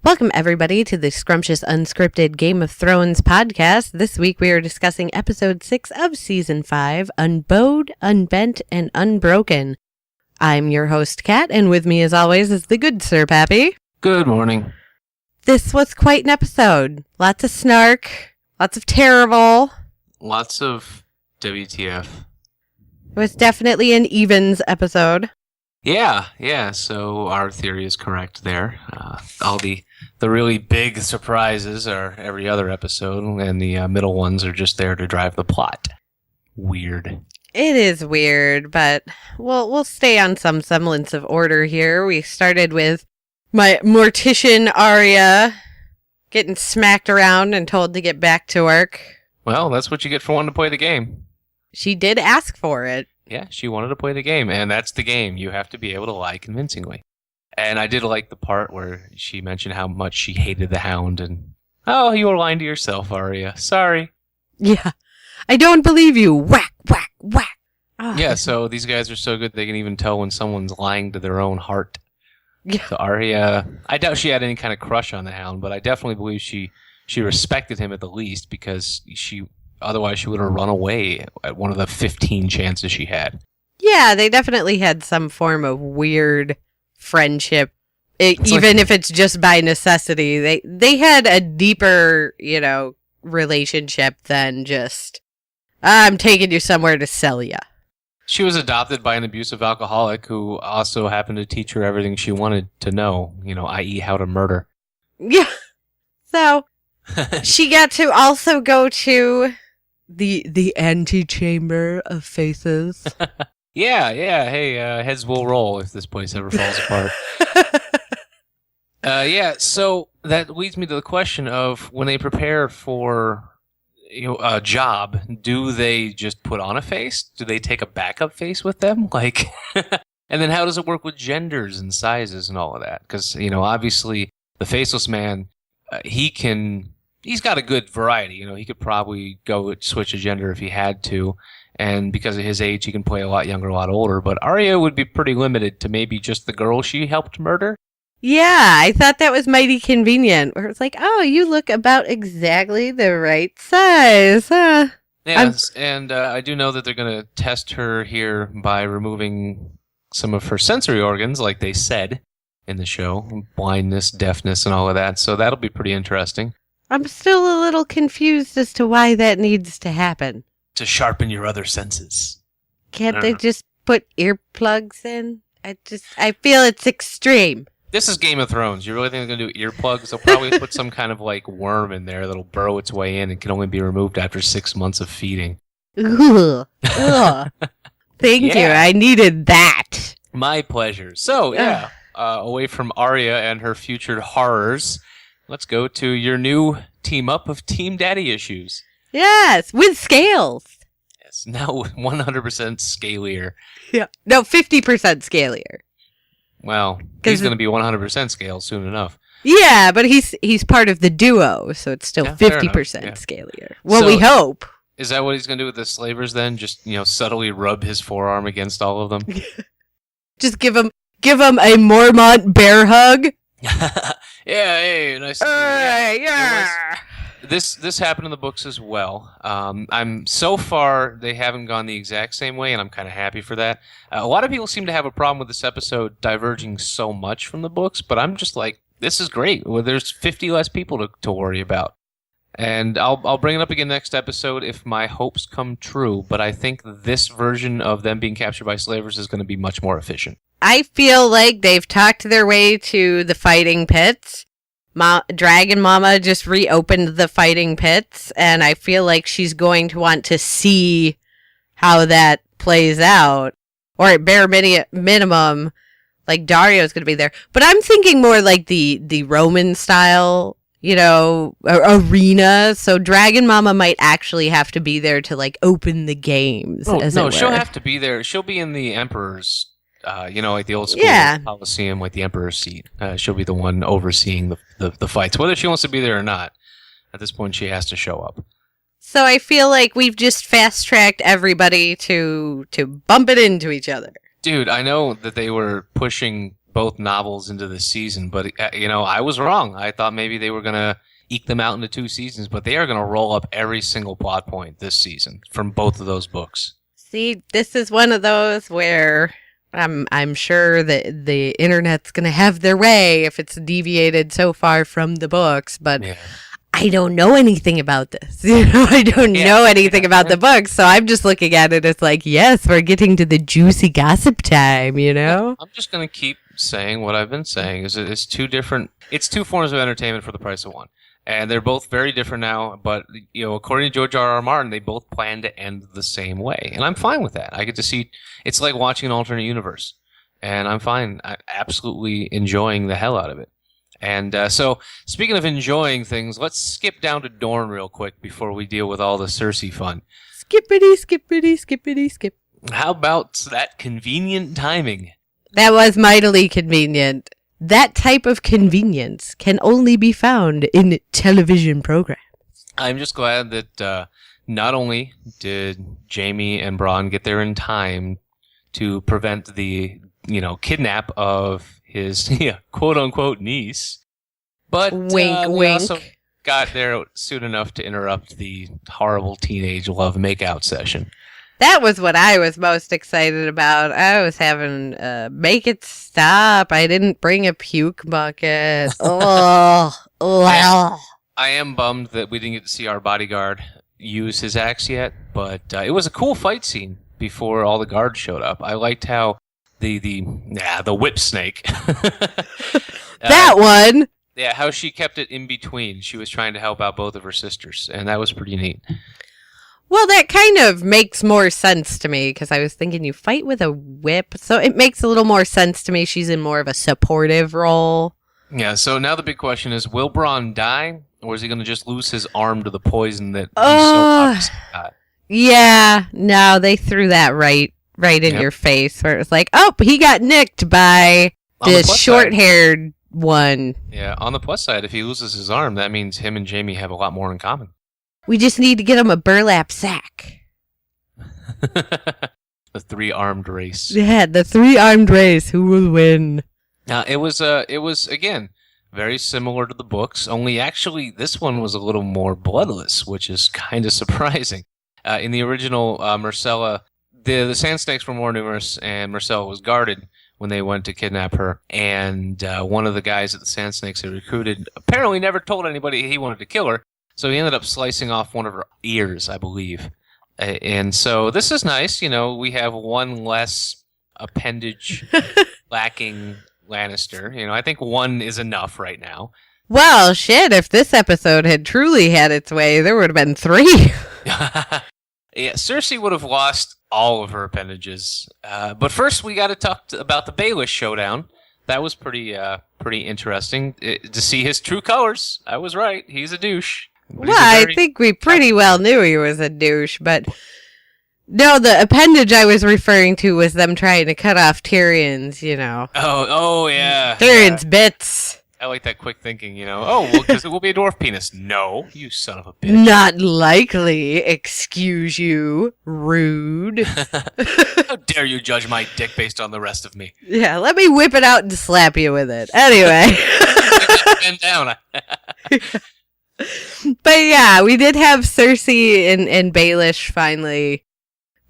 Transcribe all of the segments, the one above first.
Welcome, everybody, to the Scrumptious Unscripted Game of Thrones podcast. This week, we are discussing Episode 6 of Season 5, Unbowed, Unbent, and Unbroken. I'm your host, Kat, and with me, as always, is the good Sir Pappy. Good morning. This was quite an episode. Lots of snark, lots of terrible. Lots of WTF. It was definitely an evens episode. Yeah, so our theory is correct there. All the really big surprises are every other episode, and the middle ones are just there to drive the plot. Weird. It is weird, but we'll stay on some semblance of order here. We started with my mortician Arya getting smacked around and told to get back to work. Well, that's what you get for wanting to play the game. She did ask for it. Yeah, she wanted to play the game, and that's the game. You have to be able to lie convincingly. And I did like the part where she mentioned how much she hated the Hound, and, oh, you were lying to yourself, Arya. Sorry. Yeah. I don't believe you. Whack, whack, whack. Oh. Yeah, so these guys are so good they can even tell when someone's lying to their own heart. Yeah. So Arya, I doubt she had any kind of crush on the Hound, but I definitely believe she respected him at the least, because otherwise she would have run away at one of the 15 chances she had. Yeah, they definitely had some form of weird friendship. Even if it's just by necessity. They had a deeper, relationship than just, I'm taking you somewhere to sell ya. She was adopted by an abusive alcoholic who also happened to teach her everything she wanted to know, i.e. how to murder. Yeah. So, she got to also go to the antechamber of faces. Yeah. Hey, heads will roll if this place ever falls apart. So that leads me to the question of when they prepare for a job, do they just put on a face? Do they take a backup face with them? And then how does it work with genders and sizes and all of that? Because, obviously the faceless man, he's got a good variety. He could probably go switch a gender if he had to. And because of his age, he can play a lot younger, a lot older. But Arya would be pretty limited to maybe just the girl she helped murder. Yeah, I thought that was mighty convenient. Where it's like, oh, you look about exactly the right size. Huh? Yes, and I do know that they're going to test her here by removing some of her sensory organs, like they said in the show. Blindness, deafness, and all of that. So that'll be pretty interesting. I'm still a little confused as to why that needs to happen. To sharpen your other senses. Can't they just put earplugs in? I feel it's extreme. This is Game of Thrones. You really think they're going to do earplugs? They'll probably put some kind of worm in there that'll burrow its way in and can only be removed after 6 months of feeding. Ugh. Ugh. Thank you. I needed that. My pleasure. So, away from Arya and her future horrors, let's go to your new team-up of Team Daddy issues. Yes, with scales. Yes, now 100% scalier. Yeah. No, 50% scalier. Well, he's going to be 100% scale soon enough. Yeah, but he's part of the duo, so it's still 50% scalier. Well, we hope. Is that what he's going to do with the slavers then? Just, subtly rub his forearm against all of them? Just give him a Mormont bear hug. Hey, nice to see you. Yeah. This happened in the books as well. So far they haven't gone the exact same way, and I'm kind of happy for that. A lot of people seem to have a problem with this episode diverging so much from the books, but I'm just like, this is great. Well, there's 50 less people to worry about, and I'll bring it up again next episode if my hopes come true. But I think this version of them being captured by slavers is going to be much more efficient. I feel like they've talked their way to the fighting pits. Dragon Mama just reopened the fighting pits, and I feel like she's going to want to see how that plays out. Or at bare minimum, Dario's going to be there. But I'm thinking more like the Roman style, arena. So Dragon Mama might actually have to be there to open the games. No, she'll have to be there. She'll be in the Emperor's. Like the old school Coliseum, like the Emperor's seat. She'll be the one overseeing the fights. Whether she wants to be there or not, at this point she has to show up. So I feel like we've just fast-tracked everybody to bump it into each other. Dude, I know that they were pushing both novels into this season, but I was wrong. I thought maybe they were going to eke them out into 2 seasons, but they are going to roll up every single plot point this season from both of those books. See, this is one of those where I'm sure that the internet's going to have their way if it's deviated so far from the books, but yeah. I don't know anything about this. I don't know anything about the books, so I'm just looking at it as like, yes, we're getting to the juicy gossip time, I'm just going to keep saying what I've been saying. It's two forms of entertainment for the price of one. And they're both very different now, but according to George R.R. Martin, they both plan to end the same way, and I'm fine with that. I get to see it's like watching an alternate universe, and I'm fine. I'm absolutely enjoying the hell out of it. And so, speaking of enjoying things, let's skip down to Dorne real quick before we deal with all the Cersei fun. Skippity, skippity, skippity, skip. How about that convenient timing? That was mightily convenient. That type of convenience can only be found in television programs. I'm just glad that not only did Jaime and Bronn get there in time to prevent the, kidnap of his quote-unquote niece, but wink, we wink. also got there soon enough to interrupt the horrible teenage love makeout session. That was what I was most excited about. I was having make it stop. I didn't bring a puke bucket. I am bummed that we didn't get to see our bodyguard use his axe yet, but it was a cool fight scene before all the guards showed up. I liked how the whip snake. That one. Yeah, how she kept it in between. She was trying to help out both of her sisters, and that was pretty neat. Well, that kind of makes more sense to me, because I was thinking you fight with a whip, so it makes a little more sense to me. She's in more of a supportive role. Yeah, so now the big question is, will Bronn die, or is he going to just lose his arm to the poison that he so obviously got? Yeah, no, they threw that right in your face, where it was like, oh, he got nicked by this short-haired one. Yeah, on the plus side, if he loses his arm, that means him and Jaime have a lot more in common. We just need to get him a burlap sack. The 3-armed race. Yeah, the 3-armed race. Who will win? Now, it was again, very similar to the books, only actually this one was a little more bloodless, which is kind of surprising. In the original Myrcella, the Sand Snakes were more numerous, and Myrcella was guarded when they went to kidnap her, and one of the guys at the Sand Snakes had recruited apparently never told anybody he wanted to kill her. So he ended up slicing off one of her ears, I believe. And so this is nice. We have one less appendage lacking Lannister. I think one is enough right now. Well, shit, if this episode had truly had its way, there would have been 3. Yeah, Cersei would have lost all of her appendages. But first, we got to talk about the Baelish showdown. That was pretty interesting to see his true colors. I was right. He's a douche. Well, I think we pretty well knew he was a douche, but no, the appendage I was referring to was them trying to cut off Tyrion's, Oh, yeah. Tyrion's bits. I like that quick thinking, because it will be a dwarf penis. No, you son of a bitch. Not likely, excuse you, rude. How dare you judge my dick based on the rest of me? Yeah, let me whip it out and slap you with it. Anyway. Bend down. But yeah, we did have Cersei and Baelish finally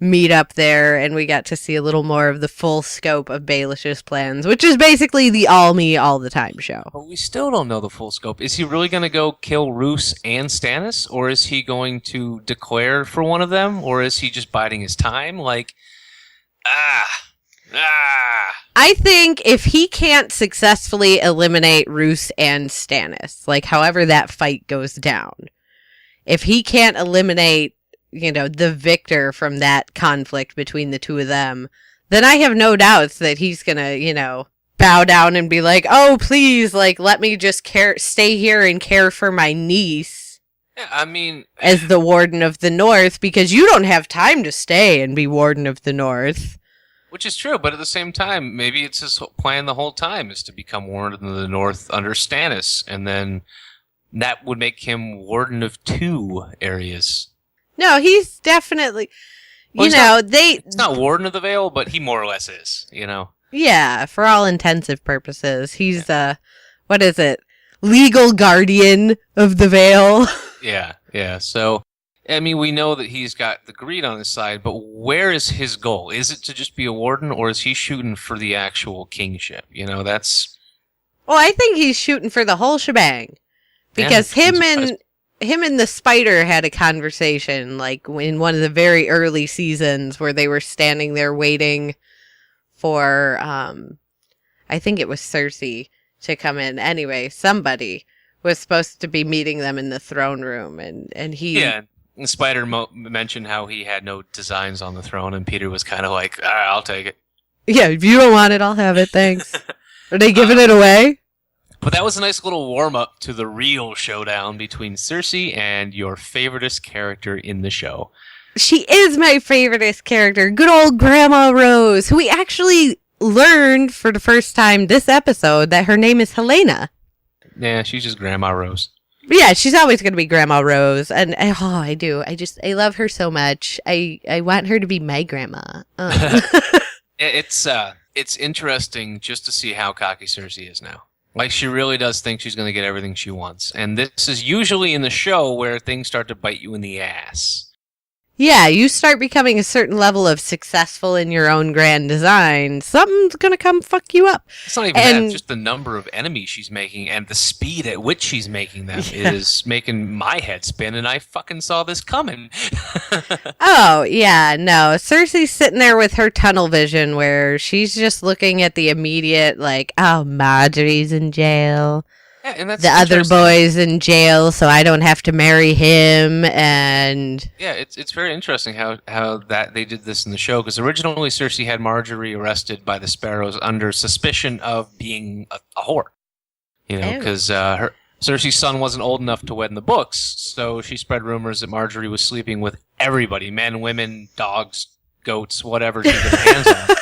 meet up there, and we got to see a little more of the full scope of Baelish's plans, which is basically the all me all the time show. But we still don't know the full scope. Is he really going to go kill Roose and Stannis, or is he going to declare for one of them, or is he just biding his time? I think if he can't successfully eliminate Roose and Stannis, however that fight goes down, if he can't eliminate, the victor from that conflict between the two of them, then I have no doubts that he's gonna, bow down and be like, oh, please, let me just stay here and care for my niece. Yeah, I mean, as the Warden of the North, because you don't have time to stay and be Warden of the North. Which is true, but at the same time, maybe it's his plan the whole time is to become Warden of the North under Stannis, and then that would make him Warden of 2 areas. No, he's definitely, he's not Warden of the Vale, but he more or less is, Yeah, for all intensive purposes. He's, what is it? Legal guardian of the Vale. Yeah. So, I mean, we know that he's got the greed on his side, but where is his goal? Is it to just be a warden, or is he shooting for the actual kingship? That's... Well, I think he's shooting for the whole shebang. Because him and the spider had a conversation, like, in one of the very early seasons where they were standing there waiting for, I think it was Cersei to come in. Anyway, somebody was supposed to be meeting them in the throne room, and he... Yeah, and Spider mentioned how he had no designs on the throne, and Peter was kind of like, all right, I'll take it. Yeah, if you don't want it, I'll have it, thanks. Are they giving it away? But that was a nice little warm-up to the real showdown between Cersei and your favoritist character in the show. She is my favoritist character, good old Grandma Rose, who we actually learned for the first time this episode that her name is Helena. Yeah, she's just Grandma Rose. Yeah, she's always going to be Grandma Rose, and I do. I love her so much. I want her to be my grandma. It's interesting just to see how cocky Cersei is now. Like, she really does think she's going to get everything she wants, and this is usually in the show where things start to bite you in the ass. Yeah, you start becoming a certain level of successful in your own grand design, something's going to come fuck you up. It's not even that, just the number of enemies she's making and the speed at which she's making them is making my head spin, and I fucking saw this coming. Oh, yeah, no. Cersei's sitting there with her tunnel vision where she's just looking at the immediate, like, oh, Marjorie's in jail. Yeah, and that's the other boy's in jail, so I don't have to marry him, and... Yeah, it's very interesting how that they did this in the show, because originally Cersei had Marjorie arrested by the Sparrows under suspicion of being a whore. Because Cersei's son wasn't old enough to wed in the books, so she spread rumors that Marjorie was sleeping with everybody, men, women, dogs, goats, whatever she could get her hands on.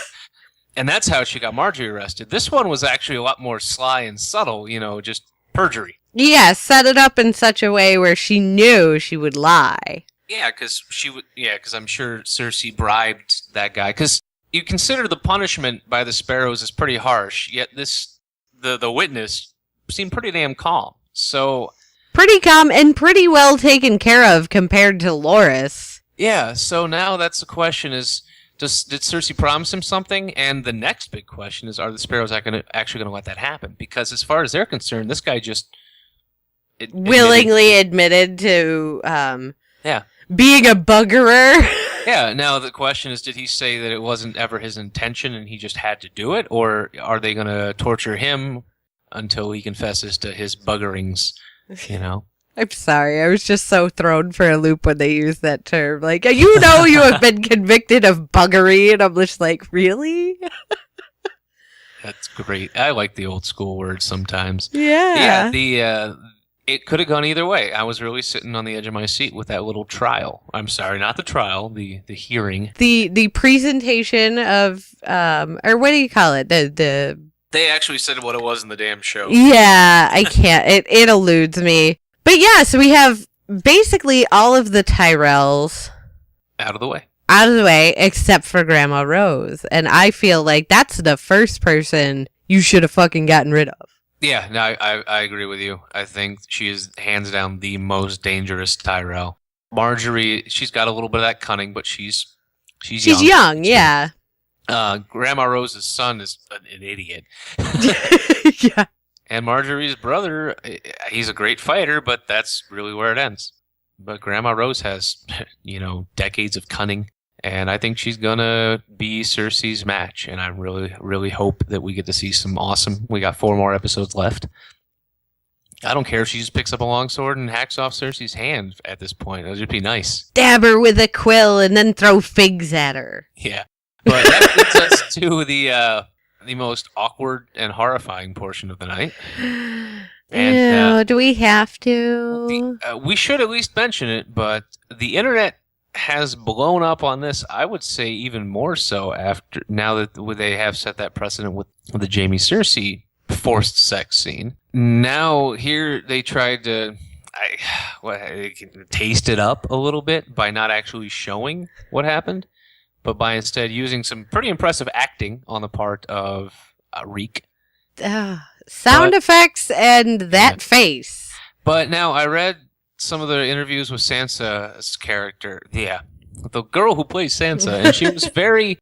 And that's how she got Marjorie arrested. This one was actually a lot more sly and subtle, just perjury. Yeah, set it up in such a way where she knew she would lie. Yeah, because I'm sure Cersei bribed that guy. Because you consider the punishment by the Sparrows is pretty harsh, yet the witness seemed pretty damn calm. So pretty calm and pretty well taken care of compared to Loras. Yeah, so now that's the question is... Did Cersei promise him something? And the next big question is, are the Sparrows actually going to let that happen? Because as far as they're concerned, this guy just... willingly admitted to being a buggerer. Yeah, now the question is, did he say that it wasn't ever his intention and he just had to do it? Or are they going to torture him until he confesses to his buggerings, I'm sorry. I was just so thrown for a loop when they used that term. Like, you have been convicted of buggery. And I'm just like, really? That's great. I like the old school words sometimes. Yeah. Yeah, it could have gone either way. I was really sitting on the edge of my seat with that little trial. I'm sorry, not the trial, the hearing. The presentation of, or what do you call it? The They actually said what it was in the damn show. Yeah, I can't. It eludes me. But yeah, so we have basically all of the Tyrells out of the way, except for Grandma Rose. And I feel like that's the first person you should have fucking gotten rid of. Yeah, no, I agree with you. I think she is hands down the most dangerous Tyrell. Marjorie, she's got a little bit of that cunning, but she's young. She's young, yeah. Grandma Rose's son is an idiot. Yeah. And Marjorie's brother, he's a great fighter, but that's really where it ends. But Grandma Rose has, decades of cunning, and I think she's gonna be Cersei's match. And I really, really hope that we get to see some awesome. We got 4 more episodes left. I don't care if she just picks up a longsword and hacks off Cersei's hand at this point. It would just be nice. Stab her with a quill and then throw figs at her. Yeah, but that brings us to the most awkward and horrifying portion of the night. And, do we have to? We should at least mention it, but the internet has blown up on this. I would say even more so now that they have set that precedent with the Jaime Cersei forced sex scene. Now here they tried to taste it up a little bit by not actually showing what happened. but by instead using some pretty impressive acting on the part of Reek. Sound effects and that face. But now I read some of the interviews with Sansa's character. Yeah, the girl who plays Sansa, and she was very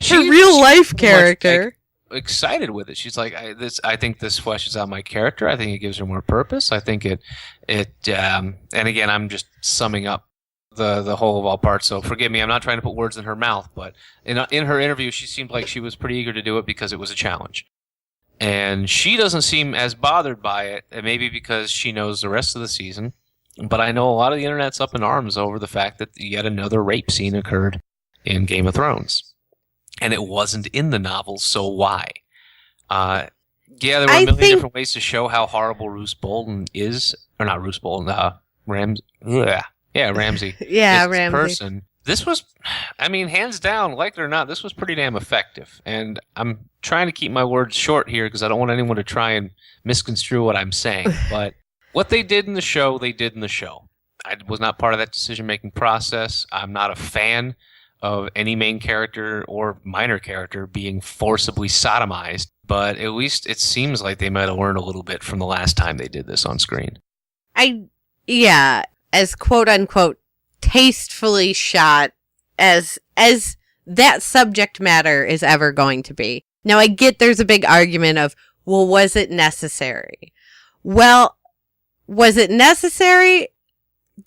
her real life character. Excited with it. She's like, I think this fleshes out my character. I think it gives her more purpose. I think it and again, I'm just summing up the whole of all parts. So forgive me. I'm not trying to put words in her mouth, but in her interview, she seemed like she was pretty eager to do it because it was a challenge. And she doesn't seem as bothered by it, and maybe because she knows the rest of the season. But I know a lot of the internet's up in arms over the fact that yet another rape scene occurred in Game of Thrones. And it wasn't in the novels, so why? Yeah, there were a million different ways to show how horrible Roose Bolton is. Or not Roose Bolton, Ramsey. Yeah, Ramsey. Yeah, Ramsey. Person. This was, I mean, hands down, like it or not, this was pretty damn effective. And I'm trying to keep my words short here because I don't want anyone to try and misconstrue what I'm saying. But what they did in the show, they did in the show. I was not part of that decision-making process. I'm not a fan of any main character or minor character being forcibly sodomized. But at least it seems like they might have learned a little bit from the last time they did this on screen. Yeah, as quote-unquote tastefully shot as that subject matter is ever going to be. Now, I get there's a big argument of, well, was it necessary? Well, was it necessary?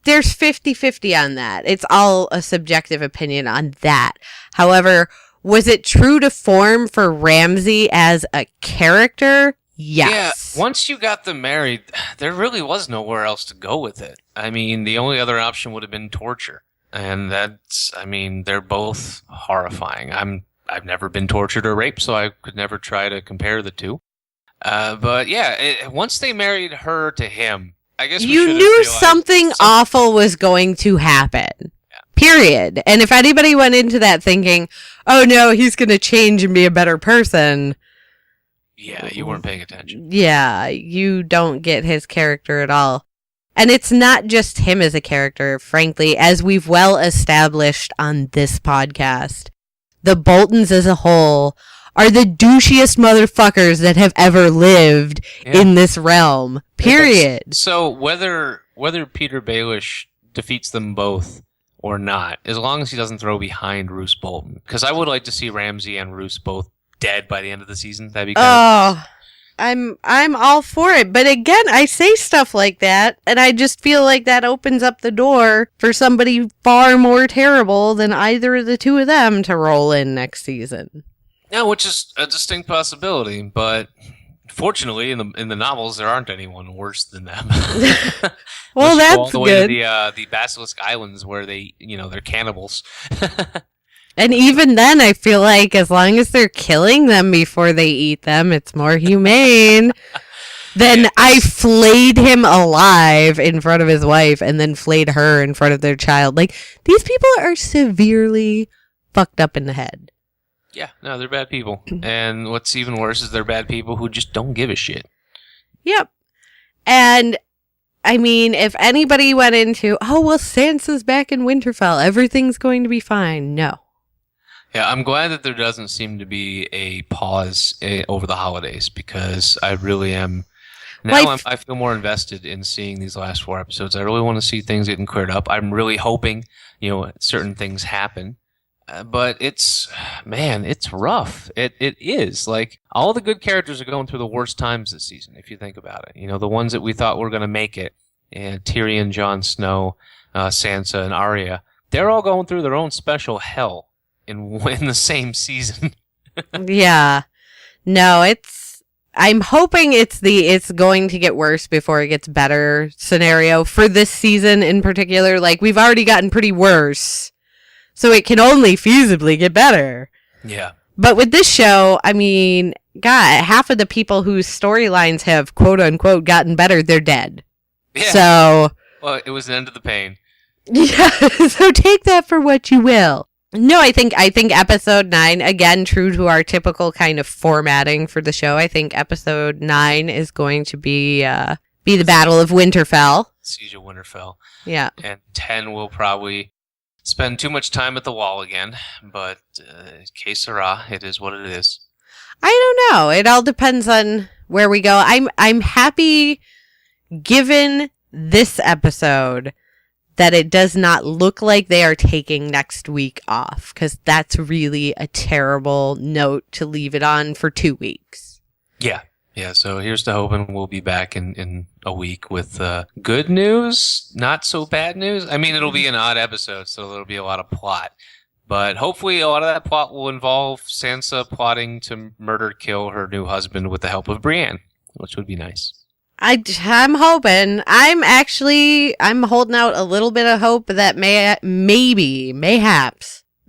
There's 50-50 on that. It's all a subjective opinion on that. However, was it true to form for Ramsey as a character? Yes. Yeah, once you got them married, there really was nowhere else to go with it. I mean, the only other option would have been torture. And that's, I mean, they're both horrifying. I've never been tortured or raped, so I could never try to compare the two. But yeah, once they married her to him, I guess you knew something awful was going to happen. Yeah. Period. And if anybody went into that thinking, oh no, he's going to change and be a better person. Yeah, you weren't paying attention. Yeah, you don't get his character at all. And it's not just him as a character, frankly, as we've well established on this podcast. The Boltons as a whole are the douchiest motherfuckers that have ever lived in this realm. Period. So whether Peter Baelish defeats them both or not, as long as he doesn't throw behind Roose Bolton, because I would like to see Ramsey and Roose both dead by the end of the season. That'd be kind of... I'm all for it. But again, I say stuff like that, and I just feel like that opens up the door for somebody far more terrible than either of the two of them to roll in next season. Yeah, which is a distinct possibility, but fortunately, in the novels, there aren't anyone worse than them. Well, that's all the way good. To the Basilisk Islands, where they're cannibals. And even then, I feel like as long as they're killing them before they eat them, it's more humane. Then I flayed him alive in front of his wife and then flayed her in front of their child. Like, these people are severely fucked up in the head. Yeah, no, they're bad people. And what's even worse is they're bad people who just don't give a shit. Yep. And, I mean, if anybody went into, oh, well, Sansa's back in Winterfell, everything's going to be fine. No. Yeah, I'm glad that there doesn't seem to be a pause over the holidays, because I really am... Now I feel more invested in seeing these last 4 episodes. I really want to see things getting cleared up. I'm really hoping, certain things happen. But it's rough. It is. Like, all the good characters are going through the worst times this season, if you think about it. The ones that we thought were going to make it, Tyrion, Jon Snow, Sansa, and Arya, they're all going through their own special hell in the same season. Yeah. No, I'm hoping it's going to get worse before it gets better scenario for this season in particular. Like, we've already gotten pretty worse, so it can only feasibly get better. Yeah. But with this show, I mean, God, half of the people whose storylines have quote unquote gotten better, they're dead. Yeah. So, well, it was the end of the pain. Yeah. So take that for what you will. No, I think episode 9, again, true to our typical kind of formatting for the show, I think episode 9 is going to be the Battle of Winterfell. Siege of Winterfell. Yeah. And 10 will probably spend too much time at the wall again, but que sera, it is what it is. I don't know. It all depends on where we go. I'm happy, given this episode, that it does not look like they are taking next week off, because that's really a terrible note to leave it on for 2 weeks. Yeah. Yeah, so here's to hoping we'll be back in a week with good news, not so bad news. I mean, it'll be an odd episode, so there'll be a lot of plot. But hopefully a lot of that plot will involve Sansa plotting to kill her new husband with the help of Brienne, which would be nice. I'm hoping. I'm holding out a little bit of hope that mayhaps,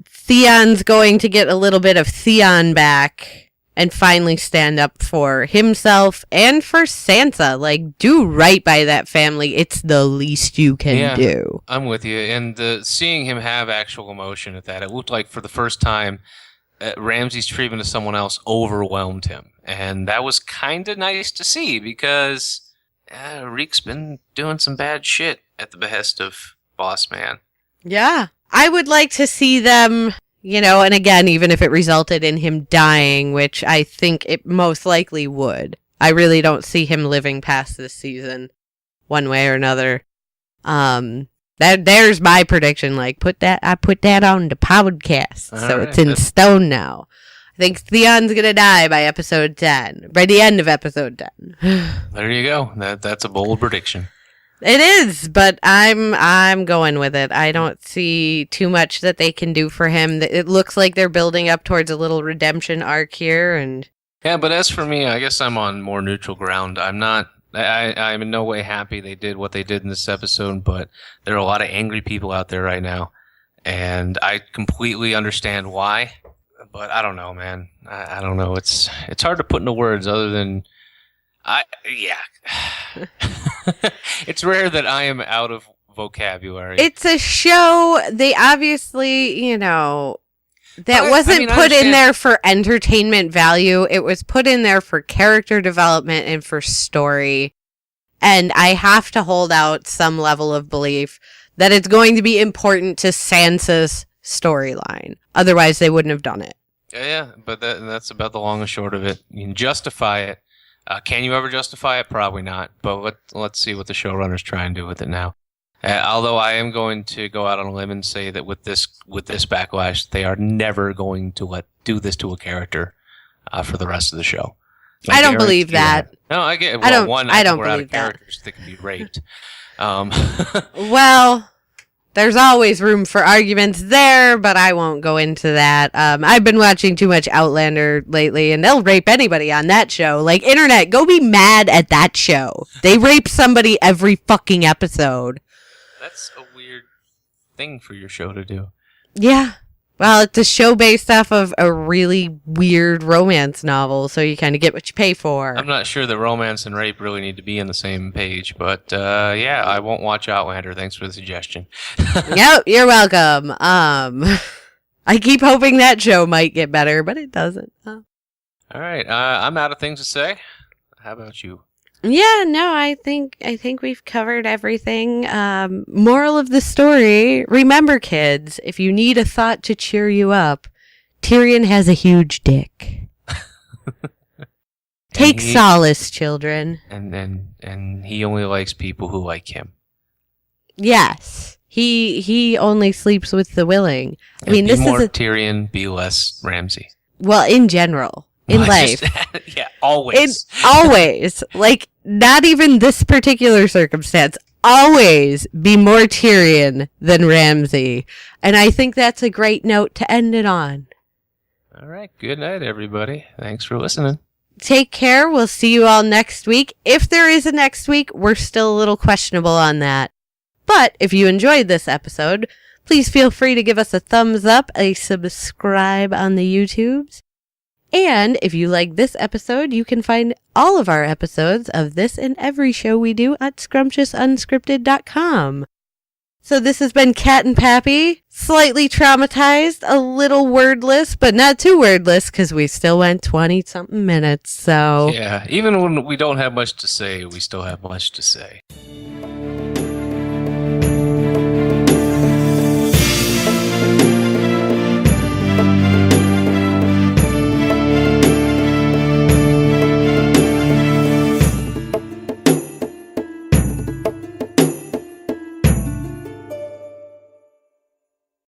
Theon's going to get a little bit of Theon back and finally stand up for himself and for Sansa. Like, do right by that family. It's the least you can do. I'm with you. And seeing him have actual emotion at that, it looked like for the first time, Ramsay's treatment of someone else overwhelmed him. And that was kind of nice to see because Reek's been doing some bad shit at the behest of Boss Man. Yeah. I would like to see them, and again, even if it resulted in him dying, which I think it most likely would. I really don't see him living past this season one way or another. There's my prediction. Like, I put that on the podcast. So right, it's in stone now. I think Theon's going to die by episode 10. By the end of episode 10. There you go. That's a bold prediction. It is, but I'm going with it. I don't see too much that they can do for him. It looks like they're building up towards a little redemption arc here, and yeah. But as for me, I guess I'm on more neutral ground. I'm in no way happy they did what they did in this episode, but there are a lot of angry people out there right now, and I completely understand why. But I don't know, man. I don't know. It's hard to put into words other than. It's rare that I am out of vocabulary. It's a show. They obviously, wasn't put in there for entertainment value. It was put in there for character development and for story. And I have to hold out some level of belief that it's going to be important to Sansa's storyline. Otherwise, they wouldn't have done it. Yeah, but that's about the long and short of it. You can justify it. Can you ever justify it? Probably not. But let's see what the showrunners try and do with it now. Although I am going to go out on a limb and say that with this backlash, they are never going to do this to a character for the rest of the show. I don't believe that. No, I get. Well, I don't we're believe out of characters that can be raped. Well, there's always room for arguments there, but I won't go into that. I've been watching too much Outlander lately, and they'll rape anybody on that show. Like, internet, go be mad at that show. They rape somebody every fucking episode. That's a weird thing for your show to do. Yeah. Well, it's a show based off of a really weird romance novel, so you kind of get what you pay for. I'm not sure that romance and rape really need to be on the same page, but yeah, I won't watch Outlander. Thanks for the suggestion. Yep, you're welcome. I keep hoping that show might get better, but it doesn't. All right, I'm out of things to say. How about you? Yeah, no, I think we've covered everything. Moral of the story, remember, kids, if you need a thought to cheer you up, Tyrion has a huge dick. Take solace, children. And he only likes people who like him. Yes. He only sleeps with the willing. I mean, this is more Tyrion, be less Ramsay. Well, in general. In life. Yeah, always. Always. Like, not even this particular circumstance. Always be more Tyrion than Ramsay. And I think that's a great note to end it on. All right. Good night, everybody. Thanks for listening. Take care. We'll see you all next week. If there is a next week, we're still a little questionable on that. But if you enjoyed this episode, please feel free to give us a thumbs up, a subscribe on the YouTubes. And if you like this episode, you can find all of our episodes of this and every show we do at scrumptiousunscripted.com. So this has been Cat and Pappy, slightly traumatized, a little wordless, but not too wordless because we still went 20-something minutes, so... Yeah, even when we don't have much to say, we still have much to say.